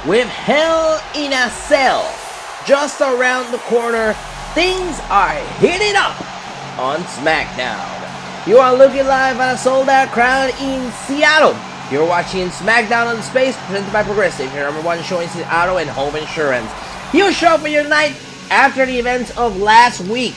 with Hell in a Cell just around the corner. Things are heating up on Smackdown. You are looking live at a sold-out crowd in Seattle. You're watching Smackdown on Space, presented by Progressive, your #1 show in auto and home insurance. Huge show for you tonight after the events of last week.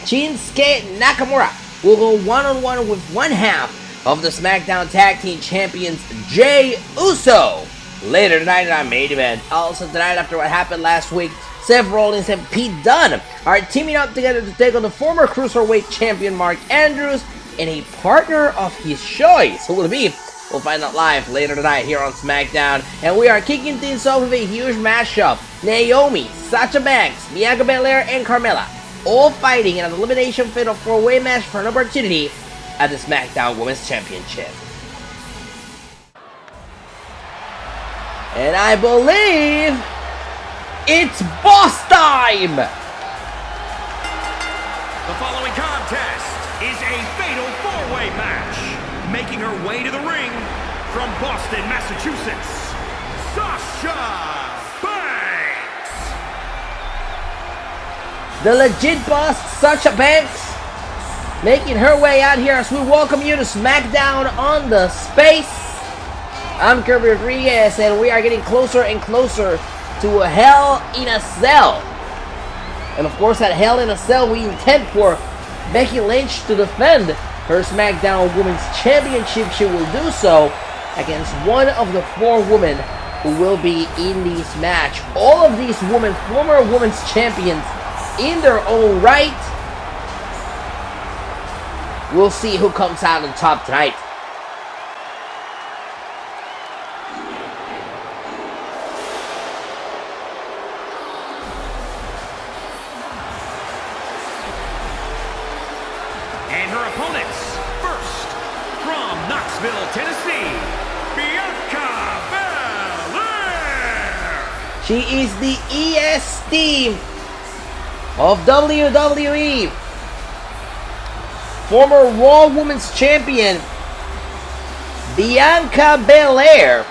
Shinsuke Nakamura will go one-on-one with one half of the Smackdown Tag Team Champions, Jey Uso, later tonight in our main event. Also tonight, after what happened last week, Seth Rollins and Pete Dunne are teaming up together to take on the former Cruiserweight Champion Mark Andrews and a partner of his choice. Who will it be? We'll find out live later tonight here on Smackdown. And we are kicking things off with a huge matchup. Naomi, Sasha Banks, Bianca Belair, and Carmella all fighting in an elimination fatal 4-way match for an opportunity at the Smackdown Women's Championship. And I believe it's boss time! The following contest is a fatal 4-way match. Making her way to the ring from Boston, Massachusetts, Sasha Banks! The legit boss, Sasha Banks, making her way out here as we welcome you to Smackdown on the Space. I'm Kirby Rodriguez, and we are getting closer and closer to a Hell in a Cell. And of course, at Hell in a Cell, we intend for Becky Lynch to defend her SmackDown Women's Championship. She will do so against one of the 4 women who will be in this match. All of these women, former women's champions in their own right. We'll see who comes out on top tonight. And her opponents, first, from Knoxville, Tennessee, Bianca Belair. She is the EST of WWE. Former Raw Women's Champion, Bianca Belair,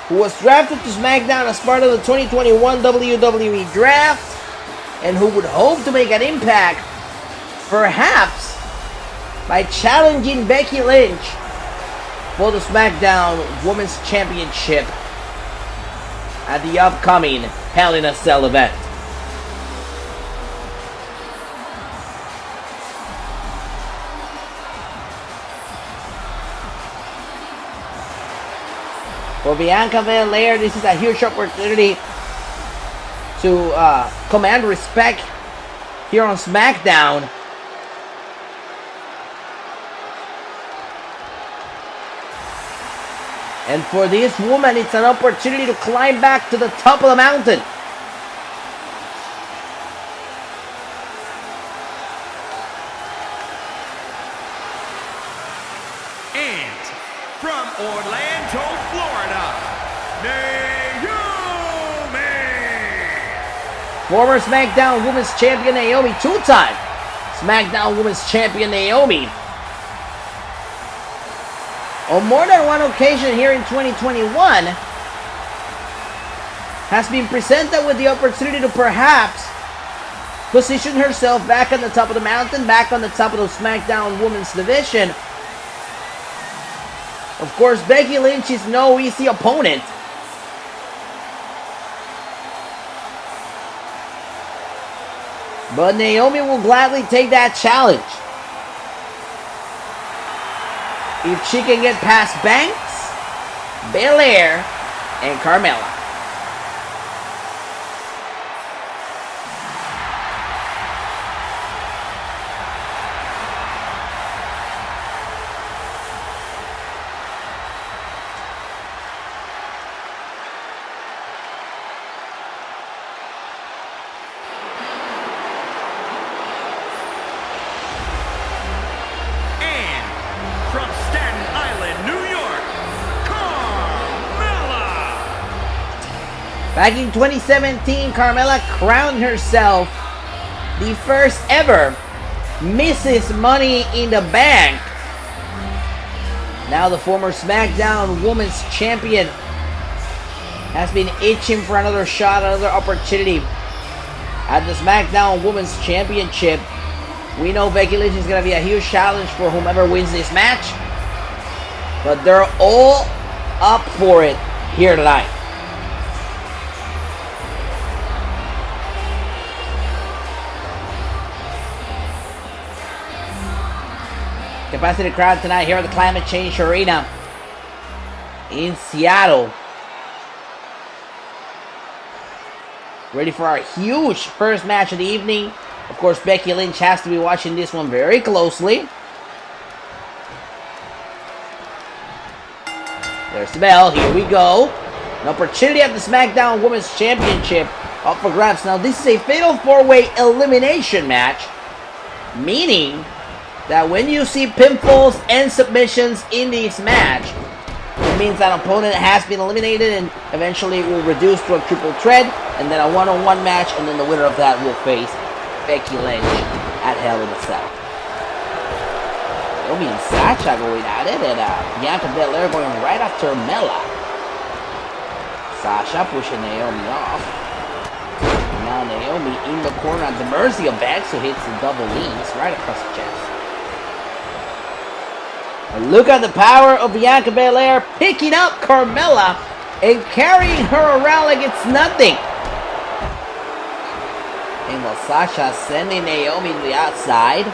who was drafted to SmackDown as part of the 2021 WWE Draft, and who would hope to make an impact, perhaps by challenging Becky Lynch for the SmackDown Women's Championship at the upcoming Hell in a Cell event. For Bianca Belair, this is a huge opportunity to command respect here on SmackDown. And for this woman, it's an opportunity to climb back to the top of the mountain. And from Orlando, Florida, Naomi! Former SmackDown Women's Champion Naomi, 2-time SmackDown Women's Champion Naomi, on more than one occasion here in 2021, has been presented with the opportunity to perhaps position herself back on the top of the mountain, back on the top of the SmackDown Women's division. Of course, Becky Lynch is no easy opponent. But Naomi will gladly take that challenge if she can get past Banks, Belair, and Carmella. Back in 2017, Carmella crowned herself the first ever Mrs. Money in the Bank Now the former SmackDown Women's Champion has been itching for another shot, another opportunity at the SmackDown Women's Championship. We know Becky Lynch is going to be a huge challenge for whomever wins this match, but they're all up for it here tonight. Capacity crowd tonight here at the Climate Change Arena in Seattle. Ready for our huge first match of the evening. Of course, Becky Lynch has to be watching this one very closely. There's the bell. Here we go. An opportunity at the SmackDown Women's Championship up for grabs. Now, this is a fatal 4-way elimination match, meaning that when you see pinfalls and submissions in this match, it means that an opponent has been eliminated and eventually will reduce to a triple threat, and then a one-on-one match, and then the winner of that will face Becky Lynch at Hell in a Cell. Naomi and Sasha going at it, and Bianca Belair going right after Mella. Sasha pushing Naomi off. And now Naomi in the corner at the mercy of Banks, who hits the double knees right across the chest. And look at the power of Bianca Belair picking up Carmella and carrying her around like it's nothing. And while Sasha sending Naomi to the outside,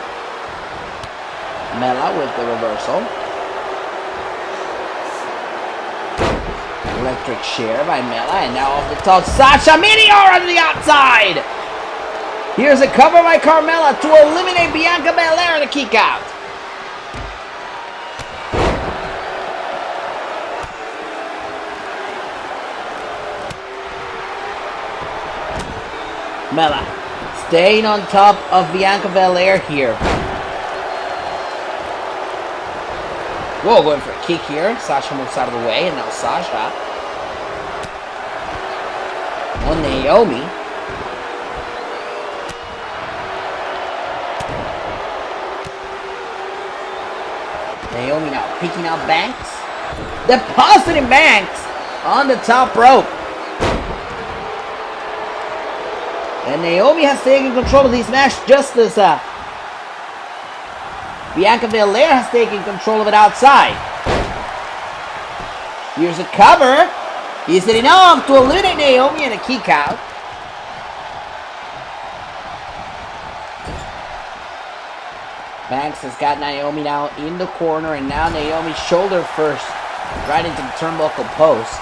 Mella with the reversal. Electric share by Mella, and now off the top, Sasha Meteor on the outside. Here's a cover by Carmella to eliminate Bianca Belair and a kick out. Mella staying on top of Bianca Belair here. Whoa, going for a kick here. Sasha moves out of the way, and now Sasha on Naomi. Naomi now picking out Banks. Depositing Banks on the top rope. And Naomi has taken control of this match just as Bianca Belair has taken control of it outside. Here's a cover. Is it enough to eliminate Naomi and a kick out? Banks has got Naomi now in the corner, and now Naomi shoulder first right into the turnbuckle post.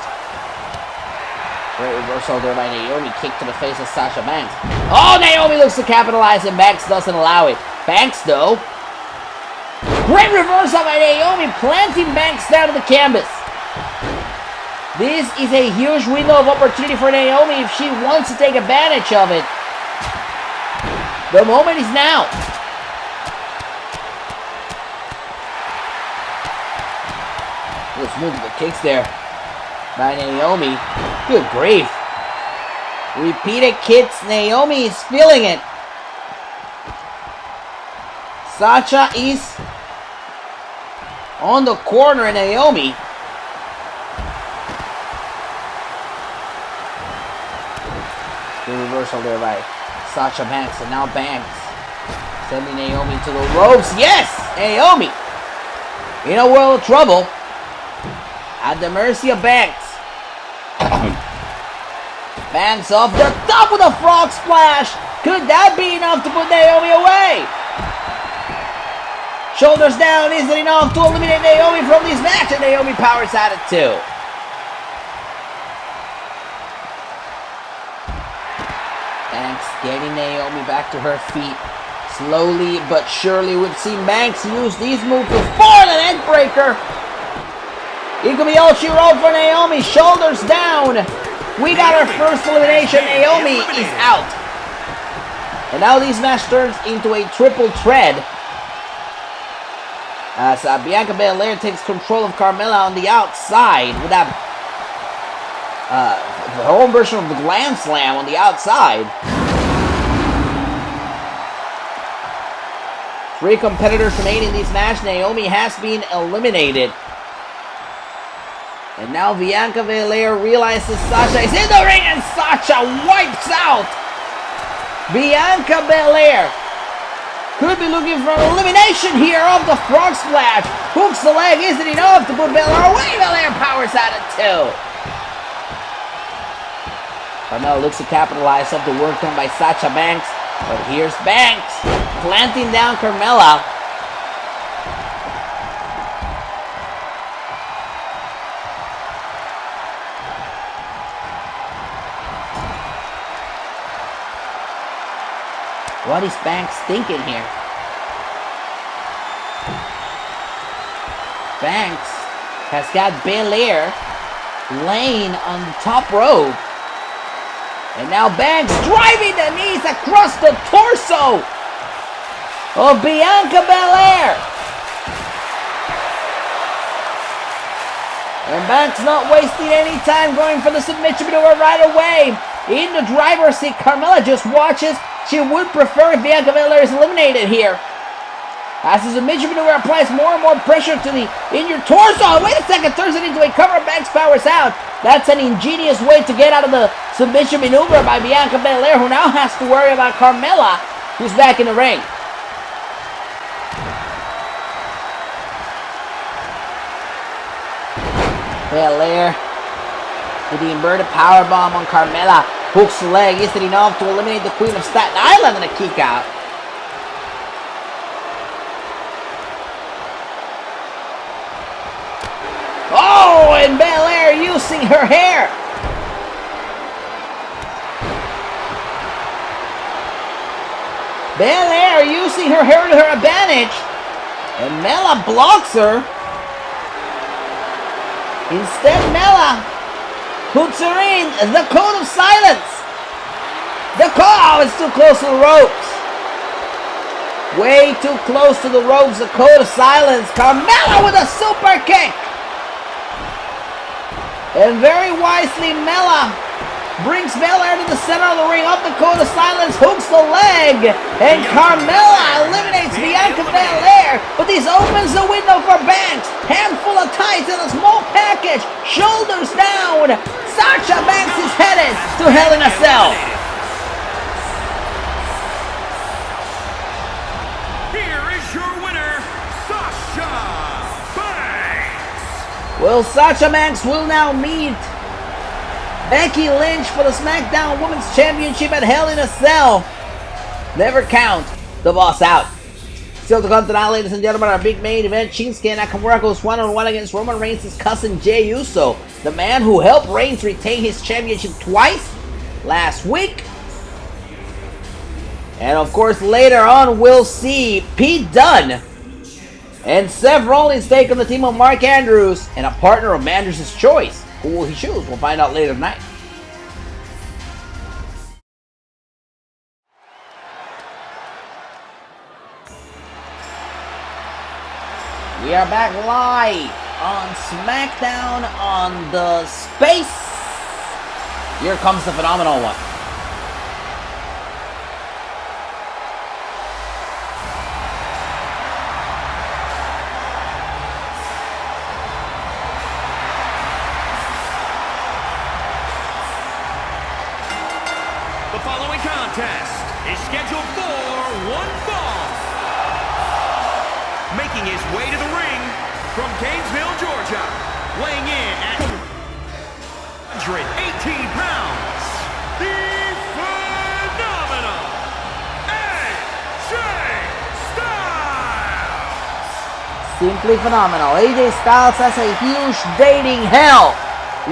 Great reversal there by Naomi. Kick to the face of Sasha Banks. Oh, Naomi looks to capitalize, and Banks doesn't allow it. Banks, though. Great reversal by Naomi, planting Banks down to the canvas. This is a huge window of opportunity for Naomi if she wants to take advantage of it. The moment is now. There's multiple kicks there by Naomi. Good grief. Repeated kicks. Naomi is feeling it. Sasha is on the corner, and Naomi. Good reversal there by Sasha Banks, and now Banks sending Naomi to the ropes. Yes! Naomi in a world of trouble at the mercy of Banks. Banks off the top with a frog splash. Could that be enough to put Naomi away? Shoulders down. Is it enough to eliminate Naomi from this match? And Naomi powers out at 2. Banks getting Naomi back to her feet. Slowly but surely, we've seen Banks use these moves before. The neck breaker. It could be all she wrote for Naomi. Shoulders down. We got our first elimination. Naomi is out. And now this match turns into a triple threat as Bianca Belair takes control of Carmella on the outside with that her own version of the Glam Slam on the outside. 3 competitors remaining in this match. Naomi has been eliminated. And now Bianca Belair realizes Sasha is in the ring and Sasha wipes out Bianca Belair. Could be looking for an elimination here of the frog splash. Hooks the leg, isn't enough to put Belair away. Belair powers out at 2. Carmella looks to capitalize off the work done by Sasha Banks. But here's Banks planting down Carmella. What is Banks thinking here? Banks has got Belair laying on the top rope. And now Banks driving the knees across the torso of Bianca Belair. And Banks not wasting any time, going for the submission maneuver right away. In the driver's seat, Carmella just watches. She would prefer if Bianca Belair is eliminated here. As the submission maneuver applies more and more pressure to the injured torso. Wait a second, turns it into a cover. Banks powers out. That's an ingenious way to get out of the submission maneuver by Bianca Belair, who now has to worry about Carmella, who's back in the ring. Belair with the inverted powerbomb on Carmella. Hooks the leg, isn't enough to eliminate the Queen of Staten Island in a kick out. Oh, and Belair using her hair. Belair using her hair to her advantage. And Mela blocks her. Instead, Mela puts her in the code of silence. The call is too close to the ropes. Way too close to the ropes. The code of silence. Carmella with a super kick. And very wisely, Mela brings Belair to the center of the ring. Up the code of silence. Hooks the leg. And Carmella eliminates Bianca Belair. But this opens the window for Banks. Handful of ties in a small package. Shoulders down. Sasha Banks is headed to Hell in a Cell. Here is your winner, Sasha Banks. Well, Sasha Banks will now meet Becky Lynch for the Smackdown Women's Championship at Hell in a Cell. Never count the boss out. Still to come tonight, ladies and gentlemen, our big main event. Shinsuke Nakamura goes one-on-one against Roman Reigns' cousin Jey Uso, the man who helped Reigns retain his championship twice last week. And of course, later on, we'll see Pete Dunne and Seth Rollins take on the team of Mark Andrews and a partner of Andrews' choice. Who will he choose? We'll find out later tonight. We are back live on Smackdown on the Space. Here comes the phenomenal one. The following contest is scheduled for one fall. Making his way to the ring from Gainesville, Georgia, weighing in at 118 pounds, the phenomenal AJ Styles. Simply phenomenal. AJ Styles has a huge dating hell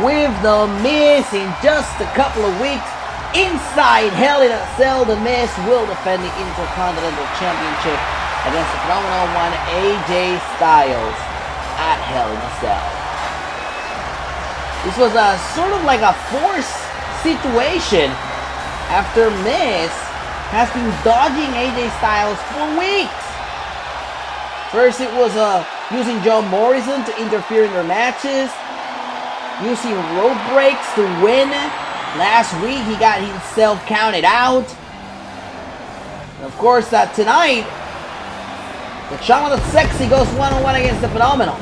with The Miz in just a couple of weeks. Inside Hell in a Cell, The Miz will defend the Intercontinental Championship against the phenomenal one, AJ Styles, at Hell in a Cell. This was a sort of like a forced situation after Miz has been dodging AJ Styles for weeks. First it was using John Morrison to interfere in their matches, using rope breaks to win. Last week he got himself counted out. And of course tonight, the Charlotte Sexy goes one-on-one against the Phenomenal.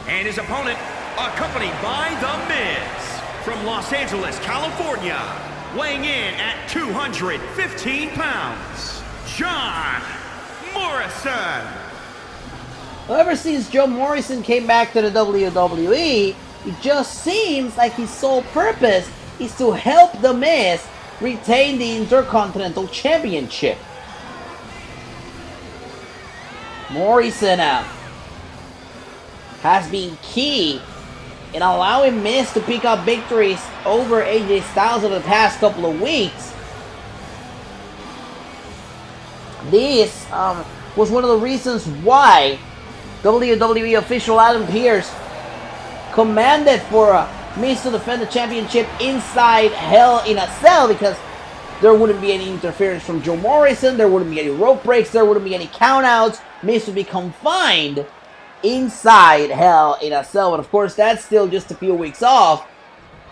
And his opponent, accompanied by The Miz, from Los Angeles, California, weighing in at 215 pounds, John Morrison. Well, ever since Joe Morrison came back to the WWE, it just seems like his sole purpose is to help The Miz retain the Intercontinental Championship. Morrison has been key in allowing Miz to pick up victories over AJ Styles over the past couple of weeks. This was one of the reasons why WWE official Adam Pearce commanded for Miz to defend the championship inside Hell in a Cell, because there wouldn't be any interference from Joe Morrison, there wouldn't be any rope breaks, there wouldn't be any countouts. Miz would be confined inside Hell in a Cell, but of course that's still just a few weeks off.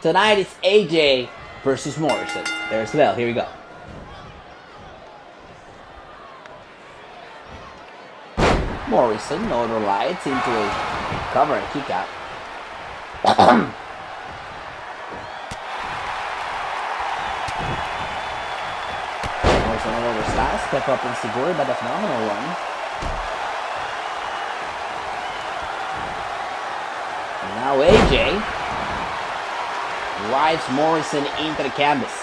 Tonight it's AJ versus Morrison. There's the bell, here we go. Morrison, Northern Lights, into a cover and kick out. Morrison all over Styles, step up in Siguri by the phenomenal one. And now AJ drives Morrison into the canvas.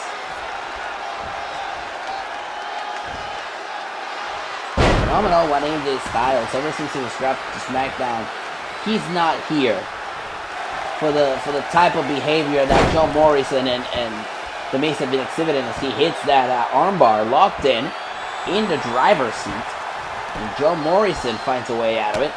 Phenomenal one, AJ Styles. Ever since he was drafted to Smackdown, he's not here for the type of behavior that Joe Morrison and The Miz have been exhibiting as he hits that armbar locked in the driver's seat. And Joe Morrison finds a way out of it.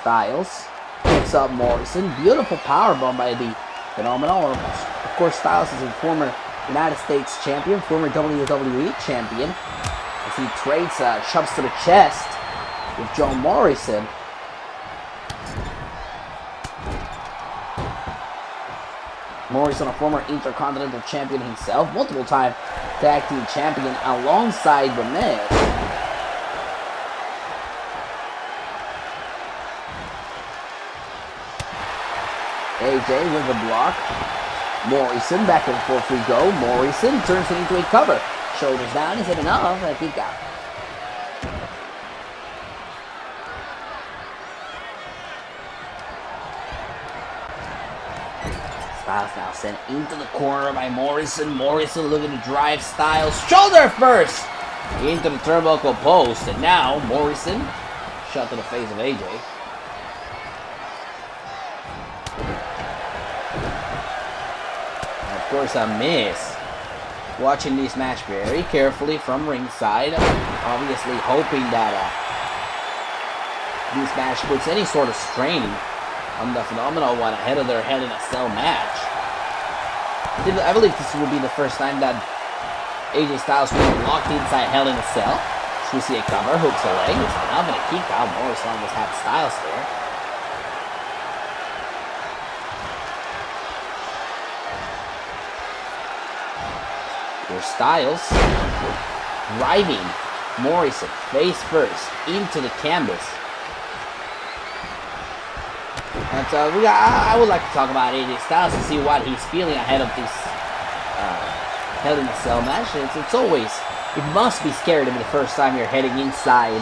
Styles picks up Morrison. Beautiful powerbomb by the phenomenal. Of course, Styles is a former United States champion, former WWE champion, as he trades shoves to the chest with Joe Morrison. Morrison, a former Intercontinental champion himself, multiple-time tag team champion alongside The Miz. AJ with a block. Morrison back and forth we go. Morrison turns it into a cover. Shoulders down, is it enough? And a kick out. Styles now sent into the corner by Morrison. Morrison looking to drive Styles. Shoulder first! Into the turnbuckle post. And now Morrison shot to the face of AJ. And of course, a Miz watching this match very carefully from ringside. Obviously hoping that this match puts any sort of strain on the phenomenal one ahead of their Hell in a Cell match. I believe this will be the first time that AJ Styles will be locked inside Hell in a Cell. So we see a cover, hooks a leg, it's enough, and a kick out. Morrison almost had Styles there. Here's Styles driving Morrison face first into the canvas. And I would like to talk about AJ Styles to see what he's feeling ahead of this Hell in a Cell match. It's always, it must be scary to be the first time you're heading inside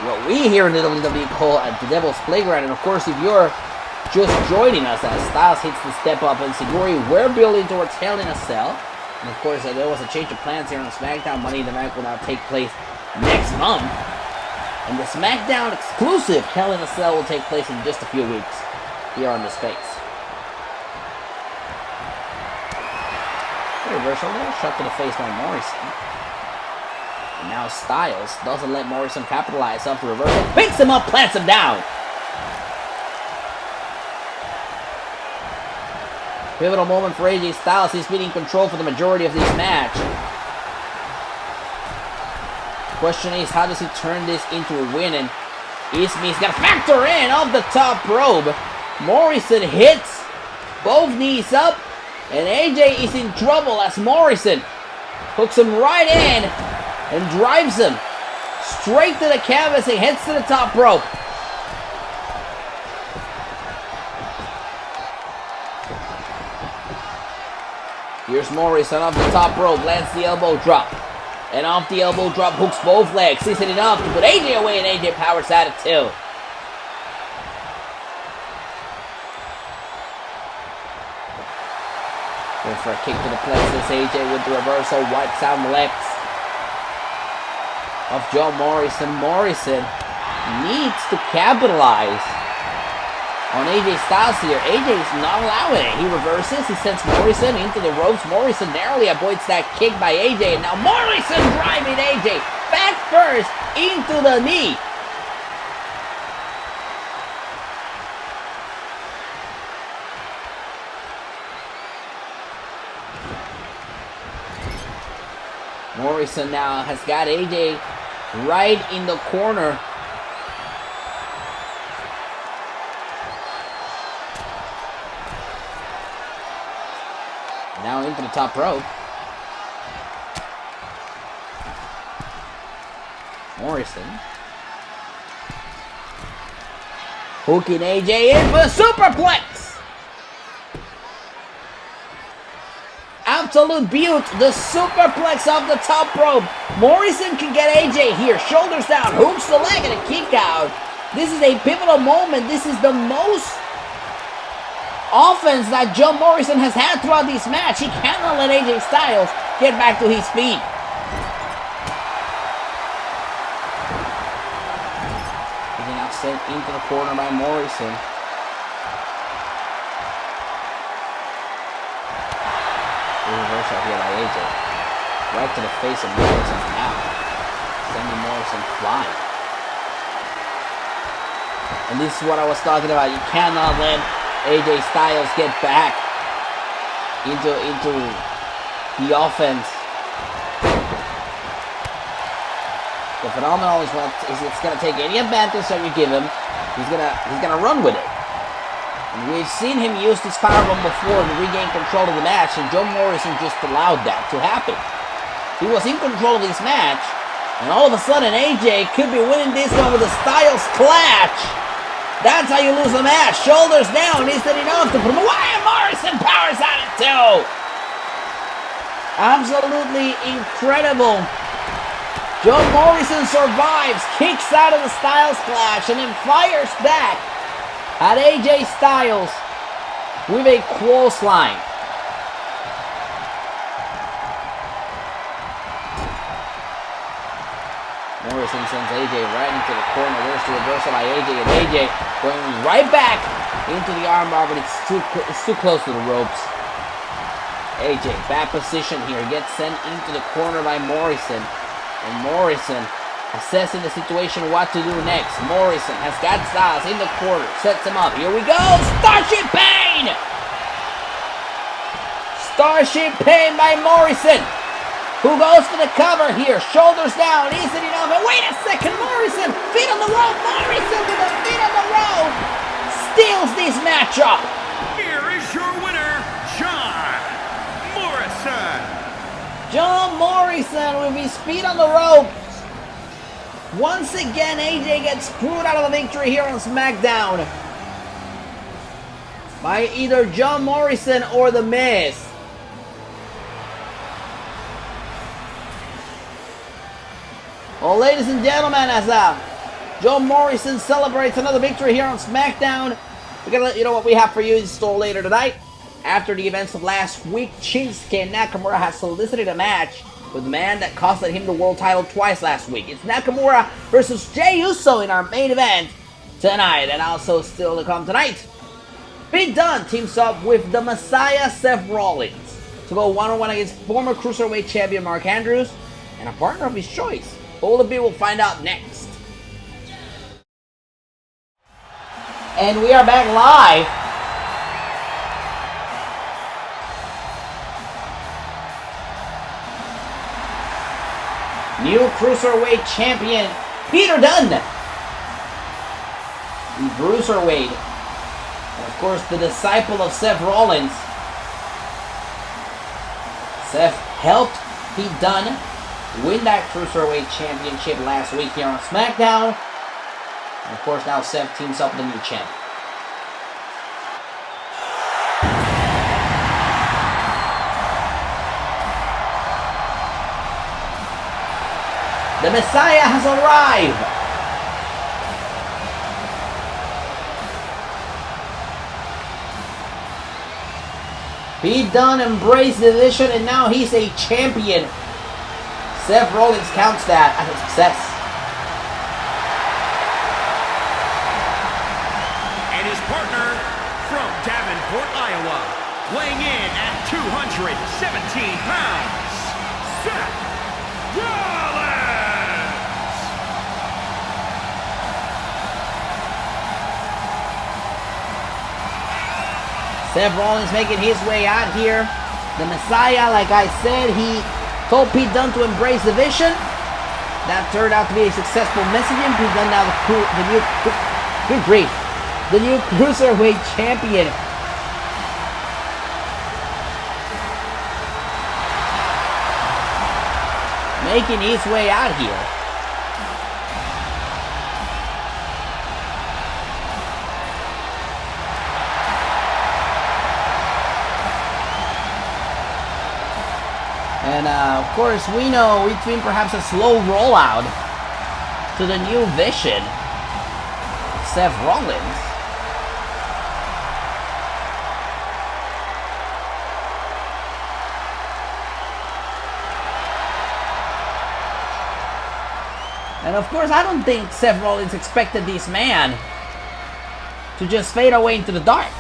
what we here in the WWE call the Devil's Playground. And of course, if you're just joining us as Styles hits the step up in Siguri, we're building towards Hell in a Cell. And of course, there was a change of plans here on Smackdown. Money in the Bank will now take place next month. And the Smackdown exclusive Hell in a Cell will take place in just a few weeks here on the space. Reversal there, shot to the face by Morrison. And now Styles doesn't let Morrison capitalize off the reversal. Picks him up, plants him down. Pivotal moment for AJ Styles. He's been in control for the majority of this match. Question is, how does he turn this into a win? And he's got to factor in off the top rope. Morrison hits both knees up, and AJ is in trouble as Morrison hooks him right in and drives him straight to the canvas and heads to the top rope. Here's Morrison off the top rope, lands the elbow drop. And off the elbow drop, hooks both legs. Isn't enough to put AJ away, and AJ powers out at 2. Going for a kick to the plexus. AJ with the reversal, wipes out legs of John Morrison. Morrison needs to capitalize on AJ Styles here. AJ is not allowing it. He reverses. He sends Morrison into the ropes. Morrison narrowly avoids that kick by AJ. And now Morrison driving AJ back first into the knee. Morrison now has got AJ right in the corner. Now into the top rope. Morrison. Hooking AJ in for the superplex. Absolute beaut. The superplex off the top rope. Morrison can get AJ here. Shoulders down. Hooks the leg and a kick out. This is a pivotal moment. This is the most offense that John Morrison has had throughout this match. He cannot let AJ Styles get back to his feet. He's now sent into the corner by Morrison. Reversal here by AJ. Right to the face of Morrison now. Sending Morrison flying. And this is what I was talking about. You cannot let AJ Styles get back into the offense. The phenomenal is it's gonna take any advantage that you give him. He's gonna run with it. And we've seen him use this powerbomb before to regain control of the match, and John Morrison just allowed that to happen. He was in control of this match, and all of a sudden AJ could be winning this one with a Styles clutch. That's how you lose a match. Shoulders down. Is it enough to put him away? And Morrison powers out at 2. Absolutely incredible. John Morrison survives, kicks out of the Styles Clash, and then fires back at AJ Styles with a clothesline. Morrison sends AJ right into the corner. There's the reversal by AJ, and AJ going right back into the armbar, but it's too close to the ropes. AJ, bad position here, gets sent into the corner by Morrison, and Morrison assessing the situation, what to do next. Morrison has got Styles in the corner, sets him up. Here we go, Starship Pain! Starship Pain by Morrison, who goes for the cover here. Shoulders down. Is it enough? And wait a second. Morrison. Feet on the rope. Morrison with the feet on the rope. Steals this matchup. Here is your winner, John Morrison. John Morrison with his feet on the ropes. Once again, AJ gets screwed out of the victory here on Smackdown by either John Morrison or The Miz. Well, ladies and gentlemen, as John Morrison celebrates another victory here on Smackdown, we're going to let you know what we have for you in store later tonight. After the events of last week, Shinsuke Nakamura has solicited a match with the man that costed him the world title twice last week. It's Nakamura versus Jey Uso in our main event tonight. And also still to come tonight, Pete Dunne teams up with the Messiah Seth Rollins to go one-on-one against former Cruiserweight champion Mark Andrews and a partner of his choice. All of you will find out next. And we are back live. New Cruiserweight champion Peter Dunne. The Bruiserweight. And of course the disciple of Seth Rollins. Seth helped Pete Dunne win that Cruiserweight Championship last week here on Smackdown. And of course now Seth teams up with the new champ. The Messiah has arrived! Pete Dunne embraced the division and now he's a champion. Seth Rollins counts that as a success. And his partner from Davenport, Iowa, weighing in at 217 pounds, Seth Rollins! Seth Rollins making his way out here. The Messiah, like I said, he told Pete Dunne to embrace the vision. That turned out to be a successful messaging. Pete Dunne now the new Cruiserweight Champion. Making his way out here. And of course, we know we've seen perhaps a slow rollout to the new vision, Seth Rollins. And of course, I don't think Seth Rollins expected this man to just fade away into the dark.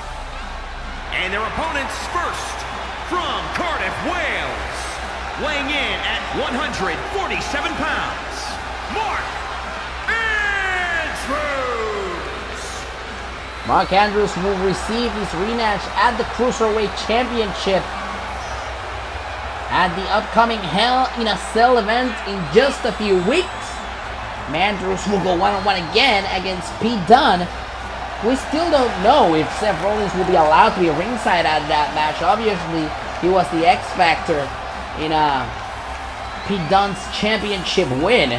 And their opponents first, from Cardiff, Wales, weighing in at 147 pounds, Mark Andrews! Mark Andrews will receive his rematch at the Cruiserweight Championship at the upcoming Hell in a Cell event in just a few weeks. Andrews will go one-on-one again against Pete Dunne. We still don't know if Seth Rollins will be allowed to be ringside at that match. Obviously, he was the X Factor in Pete Dunne's championship win.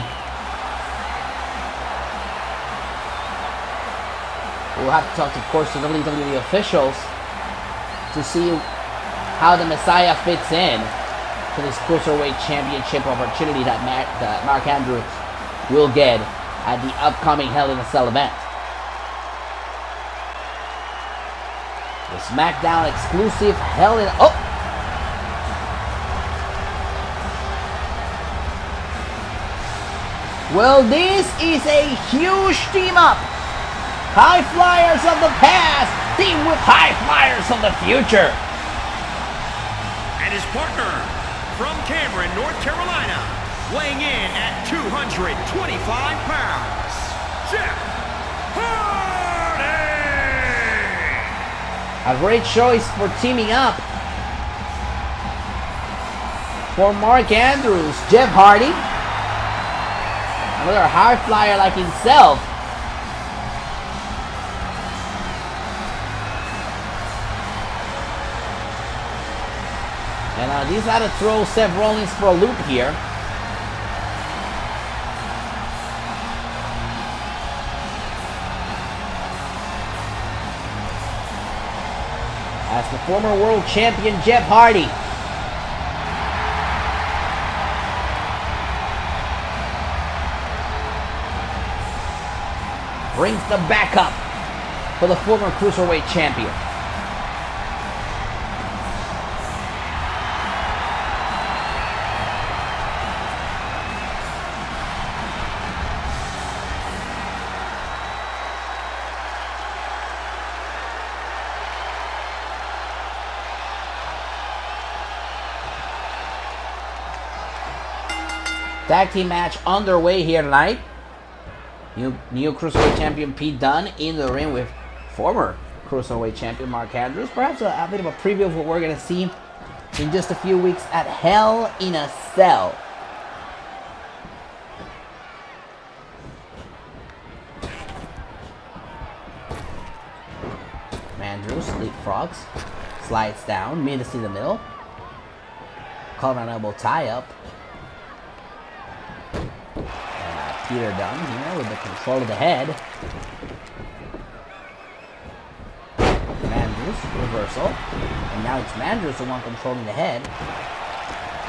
We'll have to talk, of course, to WWE officials to see how the Messiah fits in to this Cruiserweight Championship opportunity that Mark Andrews will get at the upcoming Hell in a Cell event. The Smackdown exclusive Hell in a... Oh! Well, this is a huge team up. High flyers of the past team with high flyers of the future. And his partner from Cameron, North Carolina, weighing in at 225 pounds, Jeff Hardy! A great choice for teaming up. For Mark Andrews, Jeff Hardy. Another high flyer like himself. And these had to throw Seth Rollins for a loop here. As the former world champion Jeff Hardy brings the backup for the former Cruiserweight champion. Tag team match underway here tonight. New Cruiserweight champion Pete Dunne in the ring with former Cruiserweight champion Mark Andrews. Perhaps a bit of a preview of what we're going to see in just a few weeks at Hell in a Cell. Andrews leapfrogs, slides down, mid to the middle. Collar and elbow tie up. Peter Dunne here with the control of the head. Mandrews, reversal. And now it's Mandrews the one controlling the head.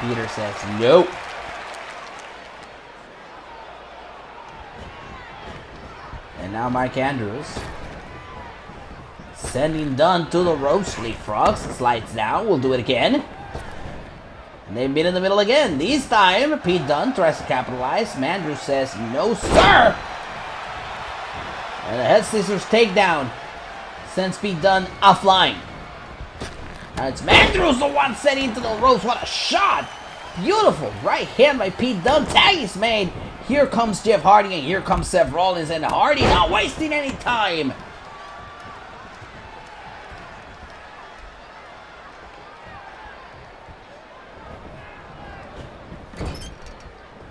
Peter says, nope. And now Mike Andrews sending Dunne to the ropes. Leapfrogs, slides down. We'll do it again. And they've been in the middle again. This time, Pete Dunne tries to capitalize. Mandrews says, no, sir! And the head scissors takedown sends Pete Dunne offline. Now it's Mandrews the one setting into the ropes. What a shot! Beautiful right hand by Pete Dunne. Tag is made. Here comes Jeff Hardy and here comes Seth Rollins. And Hardy not wasting any time.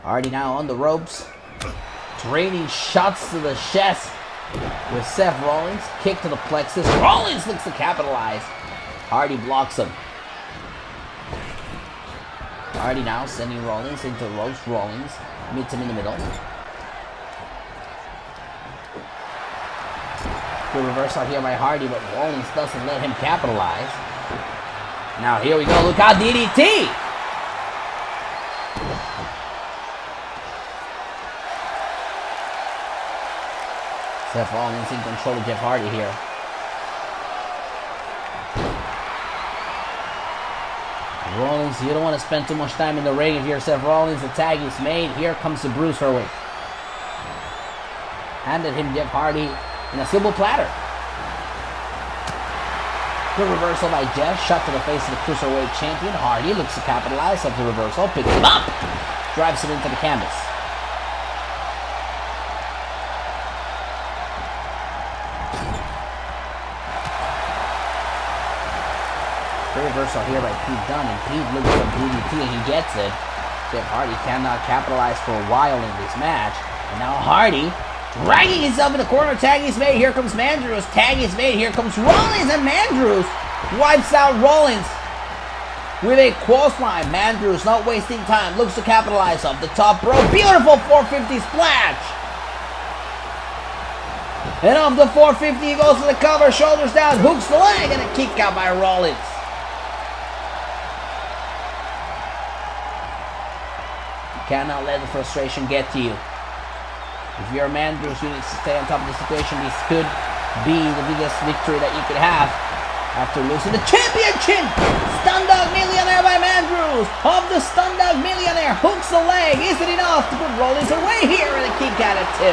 Hardy now on the ropes. Draining shots to the chest with Seth Rollins. Kick to the plexus. Rollins looks to capitalize. Hardy blocks him. Hardy now sending Rollins into the ropes. Rollins meets him in the middle. Good reversal here by Hardy, but Rollins doesn't let him capitalize. Now here we go. Look out, DDT! Seth Rollins in control of Jeff Hardy here. Rollins, you don't want to spend too much time in the ring if you're Seth Rollins. The tag is made. Here comes the Bruiserweight. Handed him Jeff Hardy in a silver platter. Good reversal by Jeff. Shot to the face of the Cruiserweight champion. Hardy looks to capitalize off the reversal. Picks him up. Drives him into the canvas. Reversal here by Pete Dunne, and Pete looks for DDT and he gets it. Jeff Hardy cannot capitalize for a while in this match. And now Hardy dragging himself in the corner. Tag is made. Here comes Mandrews. Tag is made. Here comes Rollins, and Mandrews wipes out Rollins with a clothesline. Mandrews not wasting time. Looks to capitalize off the top rope. Beautiful 450 splash. And off the 450 he goes to the cover. Shoulders down. Hooks the leg and a kick out by Rollins. Cannot let the frustration get to you. If you're a Mandrews, you need to stay on top of the situation. This could be the biggest victory that you could have after losing the championship. Stun Dog Millionaire by Mandrews. Of the Stun Dog Millionaire. Hooks the leg. Is it enough to put Rollins away here? And a kick out at 2.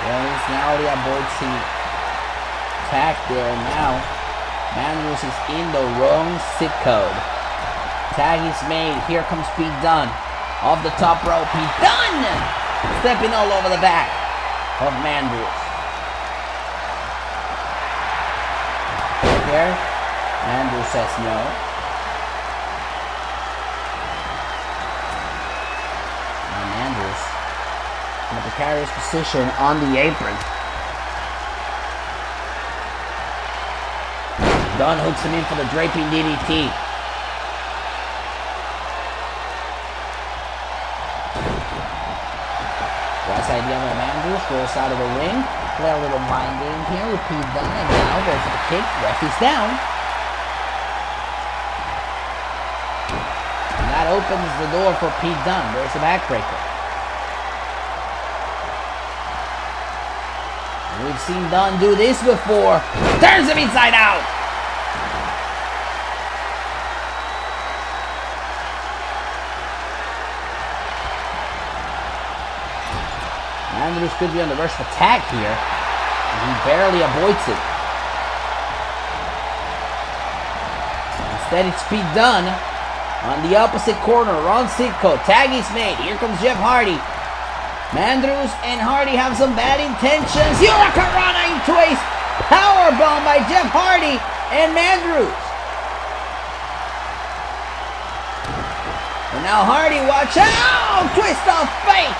Rollins narrowly avoids the attack there. Now Mandrews is in the wrong zip code. Tag is made. Here comes Pete Dunne off the top rope. Pete Dunne stepping all over the back of Mandrews. There, Mandrews says no. And Mandrews in a precarious position on the apron. Dunne hooks him in for the draping DDT. Right side down with Mandrews, rolls out of the ring. Play a little mind game here with Pete Dunne, and now goes for the kick. Ref is down. And that opens the door for Pete Dunne. There's a backbreaker. And we've seen Dunne do this before. Turns him inside out. Mandrews could be on the verge of attack here, and he barely avoids it. Instead, it's Pete Dunne on the opposite corner. Ron Sitko. Tag is made. Here comes Jeff Hardy. Mandrews and Hardy have some bad intentions. Hurricanrana into a powerbomb by Jeff Hardy and Mandrews. And now Hardy, watch out! Twist of fate!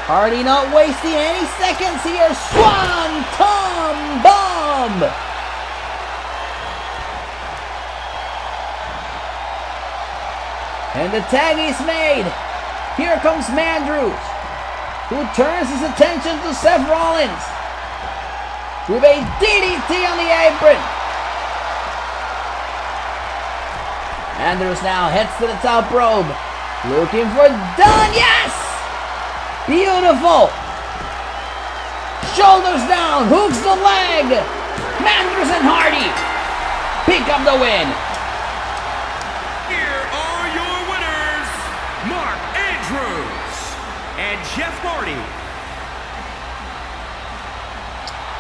Hardy not wasting any seconds here. Swanton bomb! And the tag is made. Here comes Mandrews, who turns his attention to Seth Rollins with a DDT on the apron. Mandrews now heads to the top rope, looking for Dunn. Yes! Beautiful! Shoulders down, hooks the leg. Mandrews and Hardy pick up the win. Here are your winners, Mark Andrews and Jeff Hardy.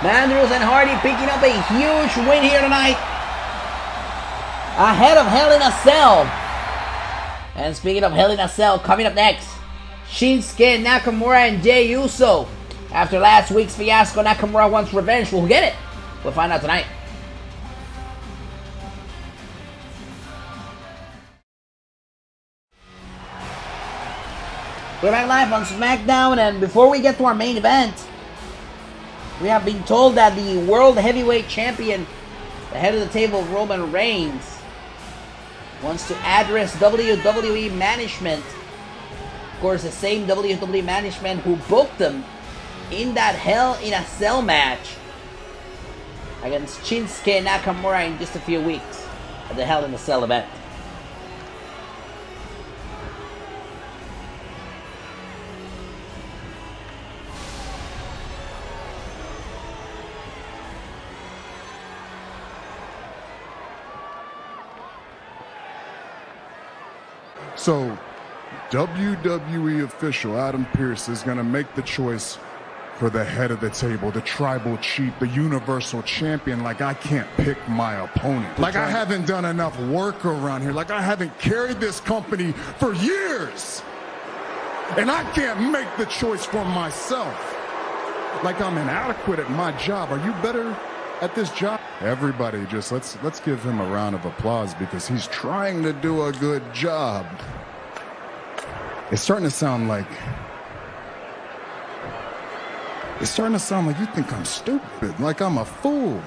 Mandrews and Hardy picking up a huge win here tonight, ahead of Hell in a Cell. And speaking of Hell in a Cell, coming up next, Shinsuke Nakamura and Jey Uso. After last week's fiasco, Nakamura wants revenge. We'll get it. We'll find out tonight. We're back live on Smackdown, and before we get to our main event, we have been told that the World Heavyweight Champion, the head of the table, Roman Reigns, wants to address WWE management. Of course, the same WWE management who booked them in that Hell in a Cell match against Shinsuke Nakamura in just a few weeks at the Hell in a Cell event. So, WWE official Adam Pearce is going to make the choice for the head of the table, the tribal chief, the universal champion. Like, I can't pick my opponent. Like, I haven't done enough work around here. Like, I haven't carried this company for years. And I can't make the choice for myself. Like, I'm inadequate at my job. Are you better at this job? Everybody, just let's give him a round of applause because he's trying to do a good job. It's starting to sound like you think I'm stupid, like I'm a fool.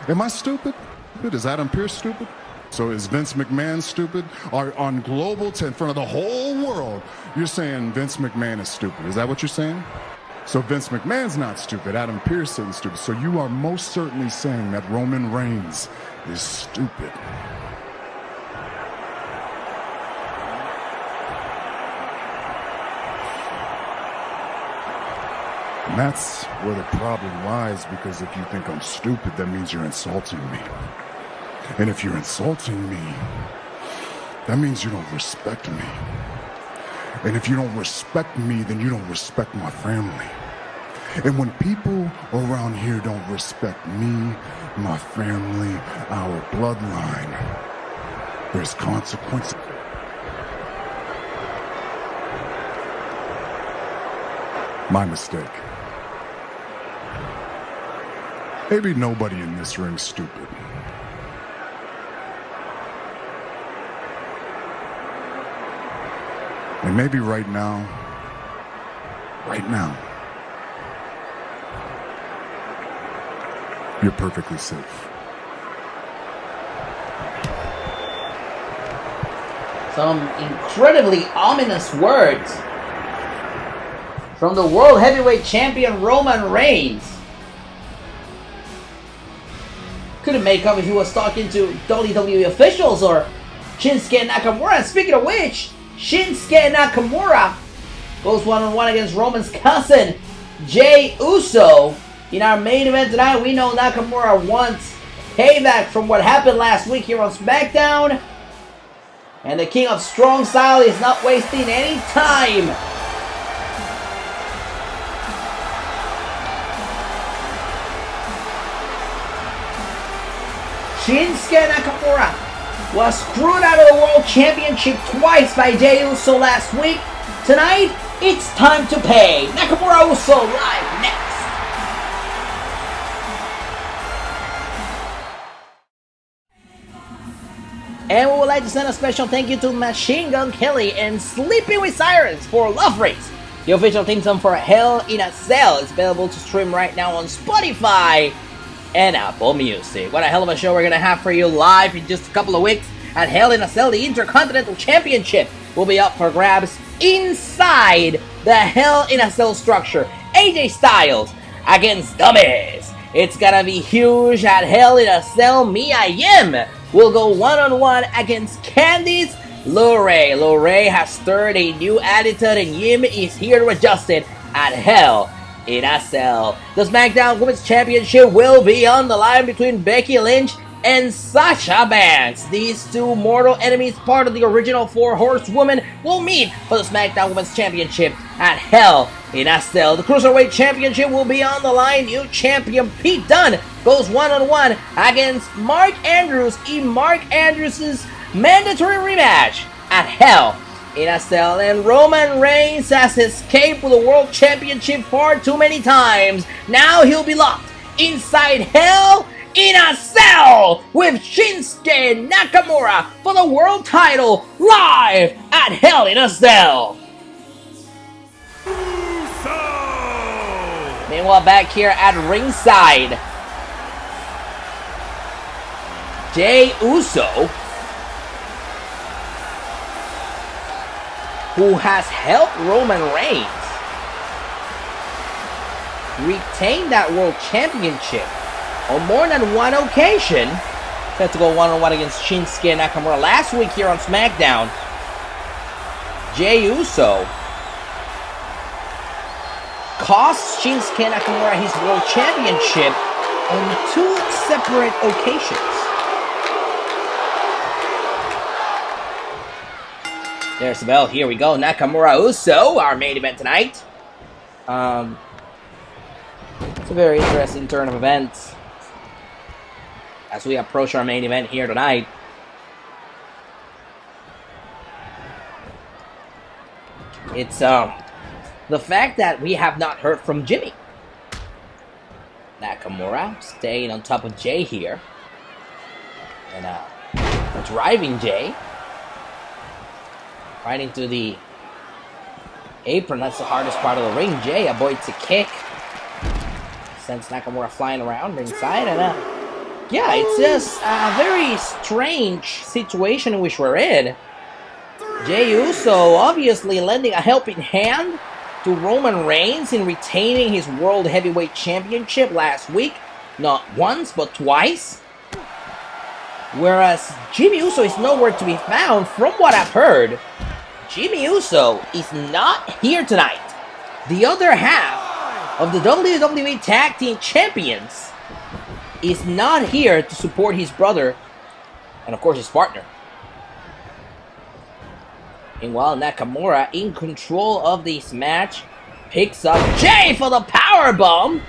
Am I stupid? Is Adam Pearce stupid? So is Vince McMahon stupid? Or on Global in front of the whole world, you're saying Vince McMahon is stupid. Is that what you're saying? So Vince McMahon's not stupid, Adam Pearce isn't stupid. So you are most certainly saying that Roman Reigns is stupid. And that's where the problem lies, because if you think I'm stupid, that means you're insulting me. And if you're insulting me, that means you don't respect me. And if you don't respect me, then you don't respect my family. And when people around here don't respect me, my family, our bloodline, there's consequences. My mistake. Maybe nobody in this ring's stupid. And maybe right now, you're perfectly safe. Some incredibly ominous words from the World Heavyweight Champion Roman Reigns. Couldn't make up if he was talking to WWE officials or Shinsuke Nakamura. And speaking of which, Shinsuke Nakamura goes one-on-one against Roman's cousin, Jey Uso. In our main event tonight, we know Nakamura wants payback from what happened last week here on SmackDown. And the King of Strong Style is not wasting any time. Shinsuke Nakamura was screwed out of the World Championship twice by Jey Uso last week. Tonight, it's time to pay. Nakamura Uso live next. And we would like to send a special thank you to Machine Gun Kelly and Sleeping with Sirens for Love Race The official theme song for Hell in a Cell is available to stream right now on Spotify and Apple Music. What a hell of a show we're going to have for you live in just a couple of weeks at Hell in a Cell. The Intercontinental Championship will be up for grabs inside the Hell in a Cell structure. AJ Styles against The Miz. It's going to be huge at Hell in a Cell. Mia Yim will go one-on-one against Candice LeRae. LeRae has stirred a new attitude and Yim is here to adjust it at Hell in a Cell. The Smackdown Women's Championship will be on the line between Becky Lynch and Sasha Banks. These two mortal enemies, part of the original Four Horsewomen, will meet for the Smackdown Women's Championship at Hell in a Cell. The Cruiserweight Championship will be on the line. New champion Pete Dunne goes one-on-one against Mark Andrews in Mark Andrews' mandatory rematch at Hell in a Cell. And Roman Reigns has escaped with the World Championship far too many times. Now he'll be locked inside Hell in a Cell with Shinsuke Nakamura for the world title live at Hell in a Cell. Meanwhile, back here at ringside, Jey Uso, who has helped Roman Reigns retain that World Championship on more than one occasion, set to go one-on-one against Shinsuke Nakamura last week here on SmackDown. Jey Uso cost Shinsuke Nakamura his World Championship on 2 separate occasions. There's the bell. Here we go. Nakamura Uso, our main event tonight. It's a very interesting turn of events as we approach our main event here tonight. It's the fact that we have not heard from Jimmy. Nakamura staying on top of Jay here. And driving Jay. Right into the apron. That's the hardest part of the ring. Jay avoids a kick. Sends Nakamura flying around ringside. And yeah, it's just a very strange situation in which we're in. Jey Uso obviously lending a helping hand to Roman Reigns in retaining his World Heavyweight Championship last week. Not once, but twice. Whereas Jimmy Uso is nowhere to be found. From what I've heard, Jimmy Uso is not here tonight. The other half of the WWE Tag Team Champions is not here to support his brother and, of course, his partner. Meanwhile, Nakamura, in control of this match, picks up Jay for the powerbomb.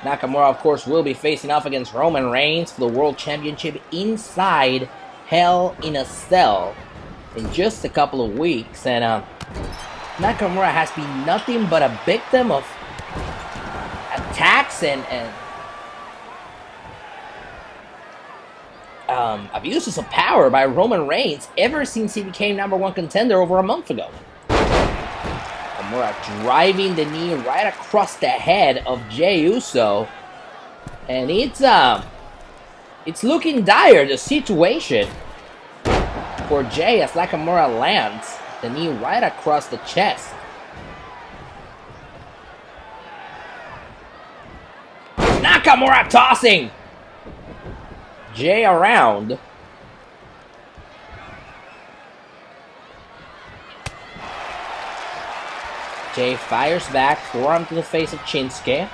Nakamura, of course, will be facing off against Roman Reigns for the World Championship inside Hell in a Cell in just a couple of weeks. And Nakamura has been nothing but a victim of attacks and abuses of power by Roman Reigns ever since he became #1 contender over a month ago. Nakamura driving the knee right across the head of Jey Uso, and it's looking dire, the situation for Jay, as Nakamura lands the knee right across the chest. Nakamura tossing Jay around. Jay fires back, forearm to the face of Shinsuke.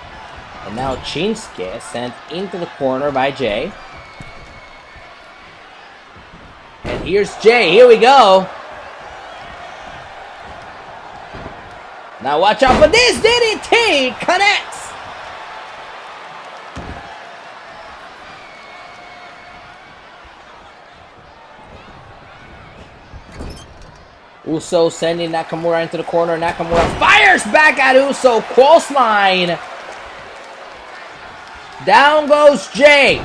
And now Shinsuke sent into the corner by Jay. And here's Jay. Here we go. Now watch out for this. DDT connects. Uso sending Nakamura into the corner. Nakamura fires back at Uso. Clothesline. Down goes Jay.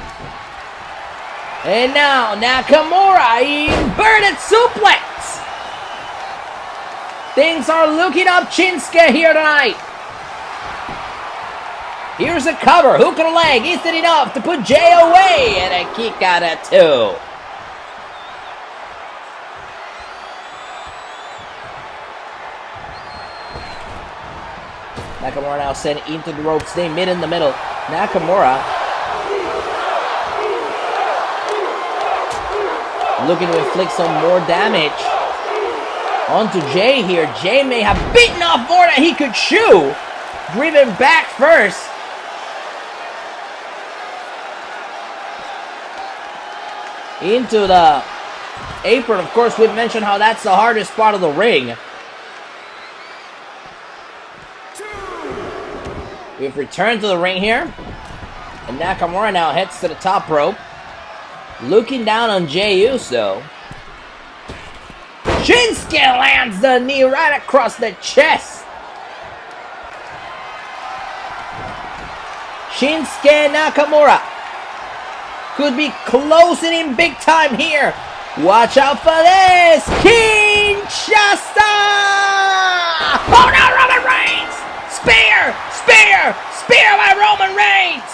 And now Nakamura, inverted suplex. Things are looking up Shinsuke here tonight. Here's a cover. Hook on the leg. Is it enough to put Jey away? And a kick out at 2. Nakamura now sent into the ropes. They mid in the middle. Nakamura looking to inflict some more damage onto Jey here. Jey may have beaten off more than he could chew. Driven back first. Into the apron. Of course, we've mentioned how that's the hardest part of the ring. We've returned to the ring here. And Nakamura now heads to the top rope. Looking down on Jey Uso. Shinsuke lands the knee right across the chest. Shinsuke Nakamura could be closing in big time here. Watch out for this. Kinshasa! Oh no, Roman Reigns! Spear! Spear! Spear by Roman Reigns!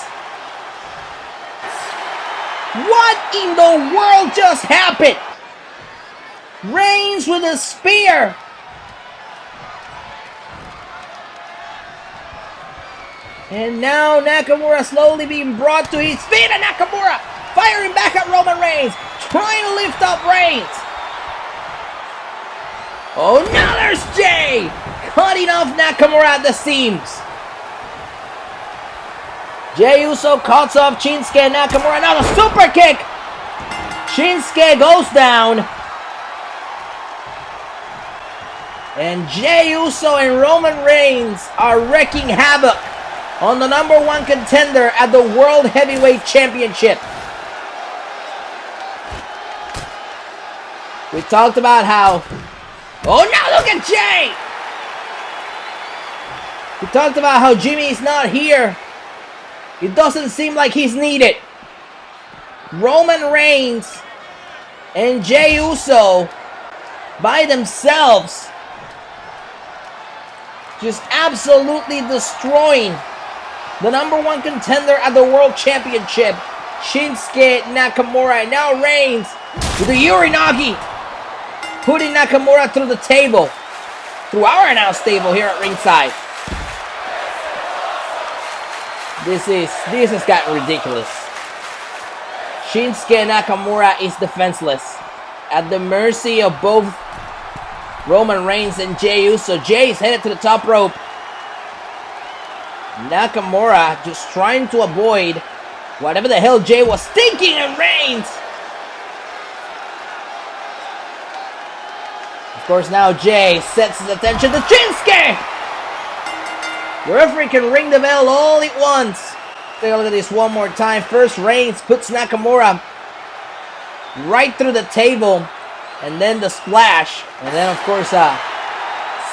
What in the world just happened? Reigns with a spear. And now Nakamura slowly being brought to his feet, and Nakamura firing back at Roman Reigns, trying to lift up Reigns. Oh, now there's Jey, cutting off Nakamura at the seams. Jey Uso cuts off Shinsuke Nakamura, now the super kick. Shinsuke goes down. And Jey Uso and Roman Reigns are wreaking havoc on the #1 contender at the World Heavyweight Championship. We talked about how... Oh, now look at Jey! We talked about how Jimmy's not here. It doesn't seem like he's needed. Roman Reigns and Jey Uso by themselves just absolutely destroying the #1 contender at the World Championship, Shinsuke Nakamura. And now Reigns with the Urinagi, putting Nakamura through the table, through our announce table here at ringside. This has gotten ridiculous. Shinsuke Nakamura is defenseless, at the mercy of both Roman Reigns and Jey Uso. Jey's headed to the top rope. Nakamura just trying to avoid whatever the hell Jey was thinking, and Reigns. Of course, now Jey sets his attention to Shinsuke. The referee can ring the bell all at once. Take a look at this one more time. First, Reigns puts Nakamura right through the table, and then the splash, and then of course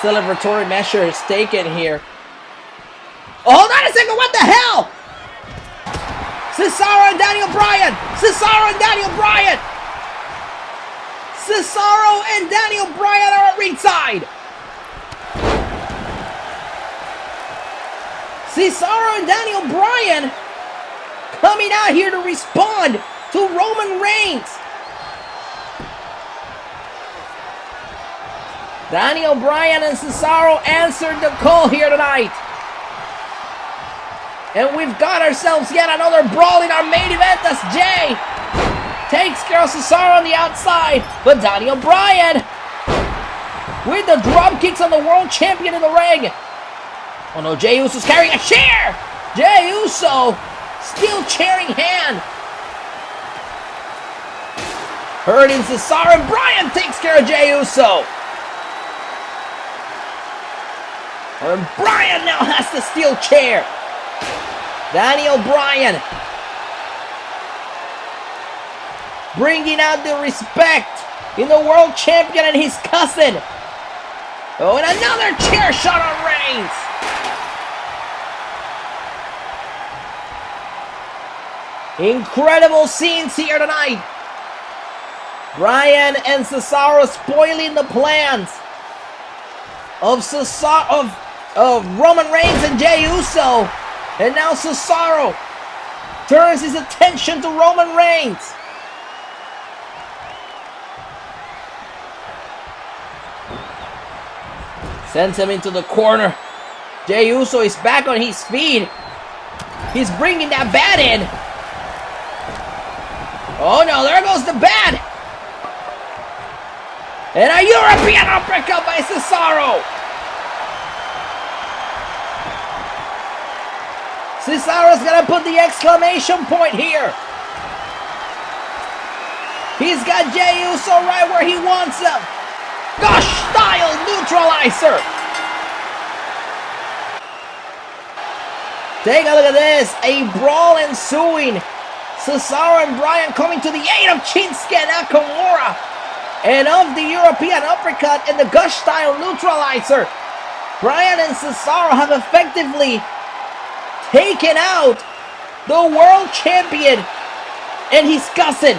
celebratory measure is taken here. Oh, hold on a second, what the hell? Cesaro and Daniel Bryan! Cesaro and Daniel Bryan! Cesaro and Daniel Bryan are at ringside! Cesaro and Daniel Bryan coming out here to respond to Roman Reigns. Daniel Bryan and Cesaro answered the call here tonight. And we've got ourselves yet another brawl in our main event as Jey takes care of Cesaro on the outside. But Daniel Bryan with the drop kicks on the world champion in the ring. Oh no, Jey Uso's carrying a chair! Jey Uso, still chairing hand. Hurting Cesaro, and Bryan takes care of Jey Uso. And Bryan now has the steel chair. Daniel Bryan bringing out the respect in the world champion and his cousin. Oh, and another chair shot on Reigns. Incredible scenes here tonight. Bryan and Cesaro spoiling the plans of Roman Reigns and Jey Uso. And now Cesaro turns his attention to Roman Reigns. Sends him into the corner. Jey Uso is back on his feet. He's bringing that bat in. Oh no, there goes the bat. And a European uppercut by Cesaro. Cesaro's gonna put the exclamation point here. He's got Jey Uso right where he wants him. Gosh style neutralizer. Take a look at this. A brawl ensuing. Cesaro and Bryan coming to the aid of Shinsuke Nakamura. And of the European uppercut and the gush style neutralizer. Bryan and Cesaro have effectively taken out the world champion and his cousin.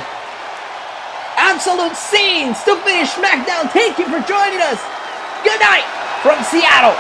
Absolute scenes to finish SmackDown. Thank you for joining us. Good night from Seattle.